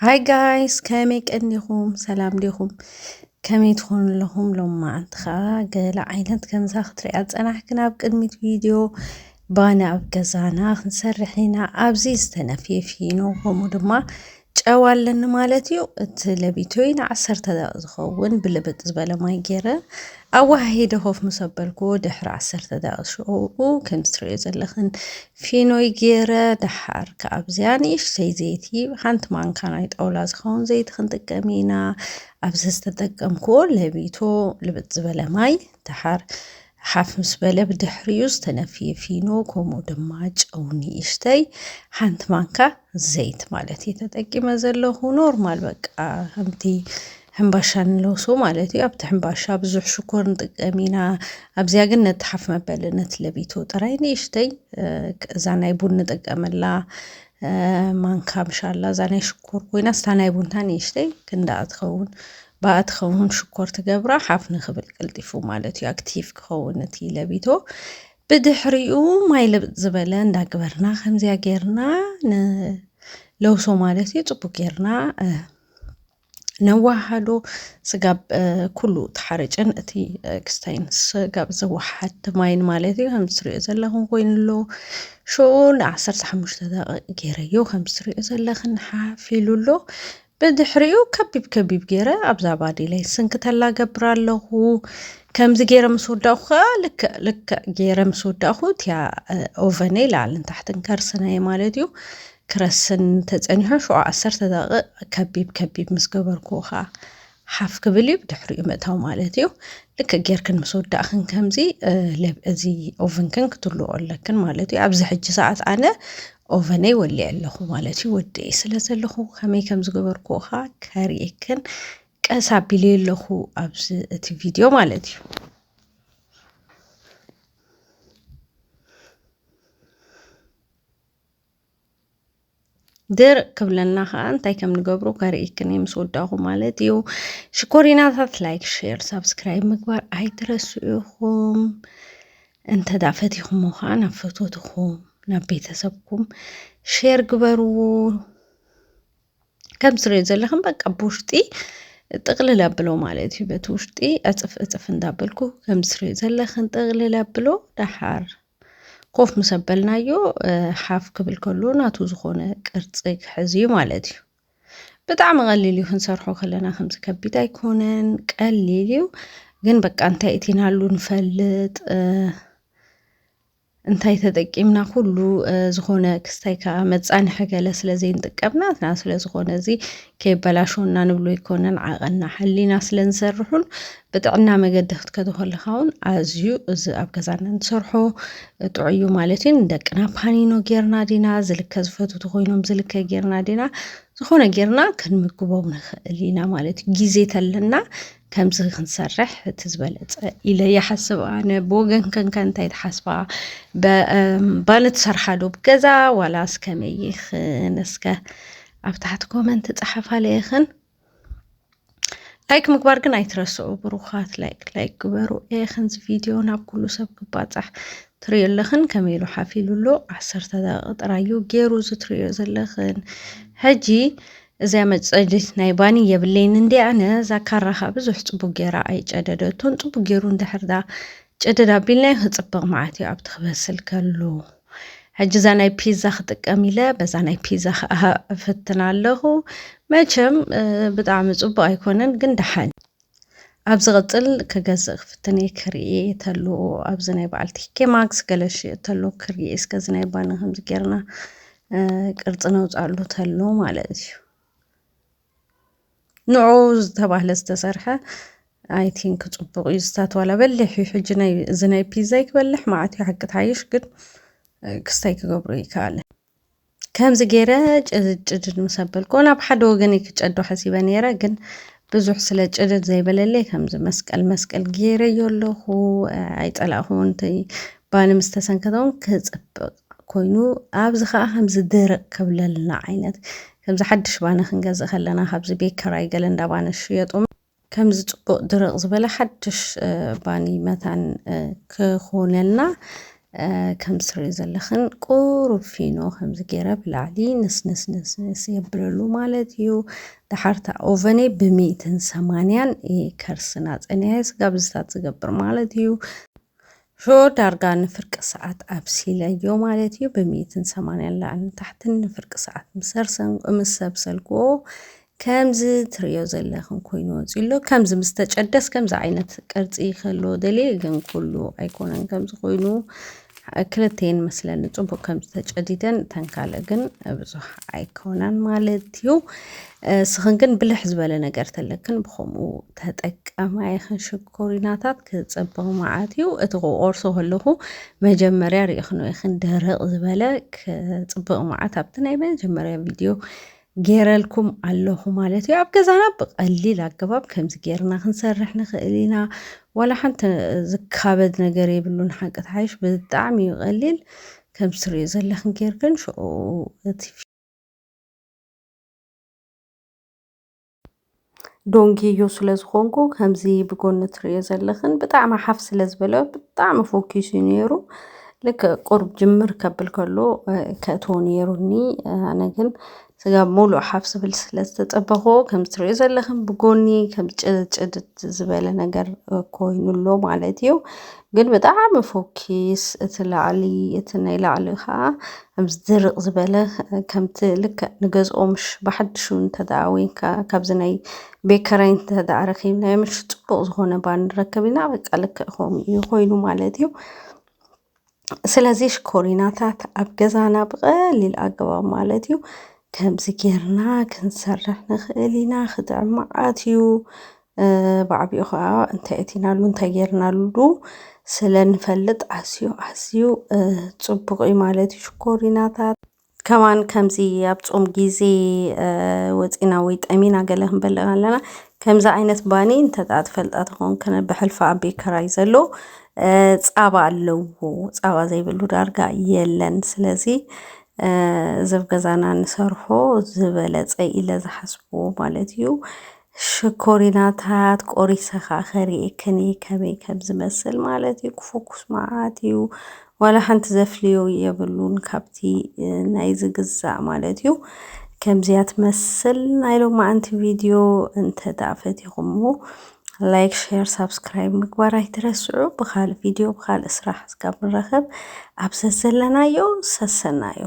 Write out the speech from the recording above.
هاي جايز كمي كأنكم سلام ليكم كمي تكون لهم لما أنتخا قال عينت كم زاختري أنا حكنا بقدمة فيديو بانا أبقزانا نسرحينا أبزيز تنفيفينو ومدما جوال لنا مالتيو تلبيتوين عصر تدازخون بلبت زبالة ما يجيره أو هيدا خوف مسبلكو دحر عصر تدازشو كم ستريز اللخن فينو يجيره دحر كأبزياني إيش زيتي حنت مان كانت أولاد خون زيت خنتك أمينا أبزيز تدقمكو لبيتو لبت زبالة ماي دحر حاف مسبلة بدحريوس تنفيفينو كومو دماج أو نيشتي حنت مانكا زيت مالتي تتأكي مازلوه نورمال بقى همتي حنباشان لوسو مالتي أبت حنباشا بزوح شكور نتقامينا أبزياقن نتحف مبالي نتلبيتو تراي نيشتي زاناي بون نتقاملا مانكا مشالله زاناي شكور كوينا ستاناي بون تانيشتي كندا أتخون بعد خون شكر تجبره حفن خبل قلتيفو مالتي أكتيف خونتي لبيتو بدحريو ما يلبت زبلان دا قبرنا خمزيا جيرنا لو سو مالتي طبو جيرنا نوحدو سقاب كله تحرجن اتي كستين سقاب زوحد ماين مالتي خمسري ازلخن قوينلو شون عصر تحمش دا جيريو خمسري ازلخن حافيلولو بدحريو كبيب جيرة أبزع بادي لي سنكت هلا قبرالله كم زجيرة مسودة أخا لك جيرة مسودة أخو تيا أوفني لعلن تحت انكرسنا يمالديو كرسن تزنيها شو عصر تداغ كبيب مسقبر كوخا حاف قبلي بدحريو متاو مالديو لك جير كن مسودة أخن كمزي لبأزي أوفن كن كتلو لكن مالديو أبزع حج ساعات أنا أوفني واللي علخو مالتي ودي سلازلخو خمي كم زقبر كوخا كاريكن كاسابيلي لخو أبز تي فيديو مالتي در قبلنا خان تاي كم نقبرو كاريكن يمسوداخو مالتي شكورينات لايك شير سبسكرايب مقبار اي درسوهم انت دعفتيهم وخانا فتوتهم نبيتسبكم شير قبرو كم سري زلخن بقى بوشتي تغلل بلو مالتي بتوشتي أتف ندابلكو كم سري زلخن تغلل بلو دحار قوف مسبلنا يو حاف قبل كله ناتو زخونة كرتسيك حزيو مالتي بتعم غليليو هنسرحو خلنا خمس كبيتا يكونن قليليو ግን በቃ እንታይ እቲናሉ ንፈልጥ እንታይ ተጠቂምና ሁሉ ዝሆነ ክስታይካ መጻን ሕገለ ስለዚህ እንጥቀብናትና ስለዝሆነ እዚ ከይበላሾና ንብሎ ይኮነን ዓቀና ሕሊና ስለንሰርሑን ብጥዕና መገደፍት ከተኸልኻውን ኣዝዩ እዚ ኣብ ገዛና ንሰርሖ ጥዑዩ ማለትን ደቅና ፓኒኖ ጌርና ዲና ዝልከ ዝፈትቱ ኮይኖም ዝልከ ጌርና ዲና ዝሆነ ጌርና ክንምግቦም ንኽእሊና ማለት ጊዜ ተለና ከምዚ ክንሰርሕ ትዝበለፀ ኢለ ይሓስብ ኣነ ቦገን ከንከንታይ ተሓስባ ባለት ሰርሓዶ በገዛ ዋላስ ከመይኽ ነስከ ኣብ ታሕቲ ኮመንት ጻሕፋ ለይኽን ላይክ ምግባር ግን ኣይትረስዑ ብሩኻት ላይክ ግበሩ ኤኽን ቪድዮ ናብ ኩሉ ሰብ ክባጻሕ ትሪዮ ኣለኽን ከመይሉ ሓፊሉሎ 10 ደቂቃ ጥራዩ ገይሩ ዝትሪዮ ዘለኽን ሕጂ እዚያ መጸጅት ናይ ባኒ የብለይን እንዲ ኣነ ዛካራኻ ብዙሕ ጽቡቅ ጌራ ኣይጨደደቶን ጽቡቅ ጌሩ እንድሕርዳ ጨደዳ ቢልናይ ክጽብቕ ማዓት ኣብ ትኽበስል ከሎ ሕጂ ዛ ናይ ፒዛ ክጥቀም ኢለ በዛ ናይ ፒዛ ኣፈትና ኣለኹ መቸም ብጣዕሚ ጽቡቅ ኣይኮነን ግን ደሓን ኣብ ዝቕጽል ከገዝእ ክፍትነ ክርኤ ተሎ ኣብዚ ናይ በዓልቲ ኬማክስ ገለሽ ተሎ ክርኤ እስከዚ ናይ ባኒ ከምዚ ጌርና ቅርጽ ነውፃሉ ተሎ ማለት እዩ ንዑ ዝተባህለ ዝተሰርሐ አይ ቲንክ ጽቡቅ ይስታት ዋላ በልሕ ሕጂ ናይ ዝናይ ፒዛ ይክበልሕ ማዓት ይሐቅት ሃይሽ ግን ክስታይ ክገብሩ ይካለ ከምዚ ገይረ ጭድድ መሰበል ኮና ብሓደ ወገን ይክጨዶ ሓሲበ ነይረ ግን ብዙሕ ስለ ጭድድ ዘይበለለይ ከምዚ መስቀል ገይረ የለኹ ኣይጠላኹን ተይ ባኒ ምስተሰንከተውን ክጽብቕ ኮይኑ ኣብዚ ከዓ ከምዚ ደረቅ ክብለልና ዓይነት ከምዚ ሓድሽ ባኒ ክንገዝእ ከለና ካብዚ ቤከራይ ገለ እንዳባነ ሽየጡ ከምዚ ጽቡቅ ደረቅ ዝበለ ሓድሽ ባኒ መታን ክኾነልና ከም ትሪኡ ዘለኹም ቁሩብ ፊኖ ከምዚ ገይረ ብላዕሊ ንስንስ የብለሉ ማለት እዩ። ድሓርታ ኦቨነይ ብ180 ከርስና ፀኒሐ ስጋ ብዝታት ዝገብር ማለት እዩ። ዳርጋ ንፍርቂ ሰዓት ኣብሲለዮ ማለት እዩ። ብ180 ላዕሊ ታሕትን ንፍርቂ ሰዓት ምስ ሰብሰልክዎ ከምዚ ትሪኦ ዘለኹም ኮይኑ ወፂሎ ከምዚ ምስ ተጨደስ ከምዚ ዓይነት ቅርፂ ክህልዎ ደልየ ግን ኩሉ ኣይኮነን ከምዚ ኮይኑ ክልተን መስለኒ ፅቡቅ ከምዚ ተጨዲደን እተን ካልእ ግን ብዙሕ ኣይኮነን ማለት እዩ። ስኽን ግን ብልሕ ዝበለ ነገር ተለክን ብከምኡ ተጠቀማይ ይኽን ሽኮሪናታት ክፅብቕ መዓት እዩ። እቲ ክቆርሶ ከለኹ መጀመርያ ሪኢኽኖ ይኽን ደረቕ ዝበለ ክፅብቕ መዓት ኣብቲ ናይ መጀመርያ ቪድዮ ገይረልኩም ኣለኹ ማለት እዩ። ኣብ ገዛና ብቐሊል ኣገባብ ከምዚ ጌርና ክንሰርሕ ንኽእል ኢና። ዋላ ሓንቲ ዝካበድ ነገር የብሉን ሓቂ ተሓይሽ ብጣዕሚ እዩ ቀሊል ከምዚ ትሪኦ ዘለኹም ጌርክን ሽዑ እቲ ዶንጌዮ ስለ ዝኾንኩ ከምዚ ብጎኒ ትሪኦ ዘለኹን ብጣዕሚ ሓፍ ስለ ዝበለ ብጣዕሚ ፎኪሱ ነይሩ። ልክ ቁርብ ጅምር ከብል ከሎ ከእትዎ ነይሩኒ ኣነ ግን ስጋ ሙሉእ ሓፍ ዝብል ስለ ዝተፀበኾ ከምዚ ትሪኦ ዘለኹም ብጎኒ ከም ጭድጭድት ዝበለ ነገር ኮይኑሎ ማለት እዩ። ግን ብጣዕሚ ፎኪስ እቲ ላዕሊ እቲ ናይ ላዕሊ ከዓ ከምዚ ድርቕ ዝበለ ከምቲ ልክዕ ንገዝኦምሽ ብሓድሹ እንተደኣ ወይንካ ካብዚ ናይ ቤከራይ እንተደኣ ረኺብናዮ ምሽ ፅቡቕ ዝኾነ ባኒ ንረክብ ኢና በቃ ልክዕ ከምኡ እዩ ኮይኑ ማለት እዩ። ስለዚ ሽኮሪናታት ኣብ ገዛና ብቐሊል ኣገባብ ማለት እዩ ከምዚ ጌርና ክንሰርሕ ንኽእል ኢና። ክጥዕም መዓት እዩ። ብዓቢኡ ከዓ እንታይ እቲናሉ እንታይ ጌርናሉ ስለንፈልጥ ኣዝዩ ፅቡቕ እዩ ማለት እዩ። ሽኮሪናታት ከማን ከምዚ ኣብ ፆም ጊዜ ወፂና ወይ ጠሚና ገለ ክንበልዕ ኣለና ከምዚ ዓይነት ባኒ እንተደኣ ትፈልጣ ተኾንክን ብሕልፊ ኣብ ቤከራይ ዘሎ ፃባ ኣለዎ። ፃባ ዘይብሉ ዳርጋ የለን። ስለዚ እዚ ኣብ ገዛና ንሰርሖ ዝበለፀ ኢለ ዝሓስቦ ማለት እዩ። ሽኮሪናታት ቆሪሰኻ ከሪአክን ከመይ ከም ዝመስል ማለት እዩ። ክፎኩስ መዓት እዩ። ዋላ ሓንቲ ዘፍልዮ የብሉን ካብቲ ናይ ዝግዛእ ማለት እዩ። ከምዚያ ትመስል ናይ ሎማዓንቲ ቪድዮ እንተደኣ ፈቲኹምዎ ላይክ ሼር ሳብስክራይብ ምግባር ኣይትረስዑ። ብካልእ ቪድዮ ብካልእ ስራሕ እስካብ ንረኸብ ኣብ ሰሰለናዮ ሰሰናዮ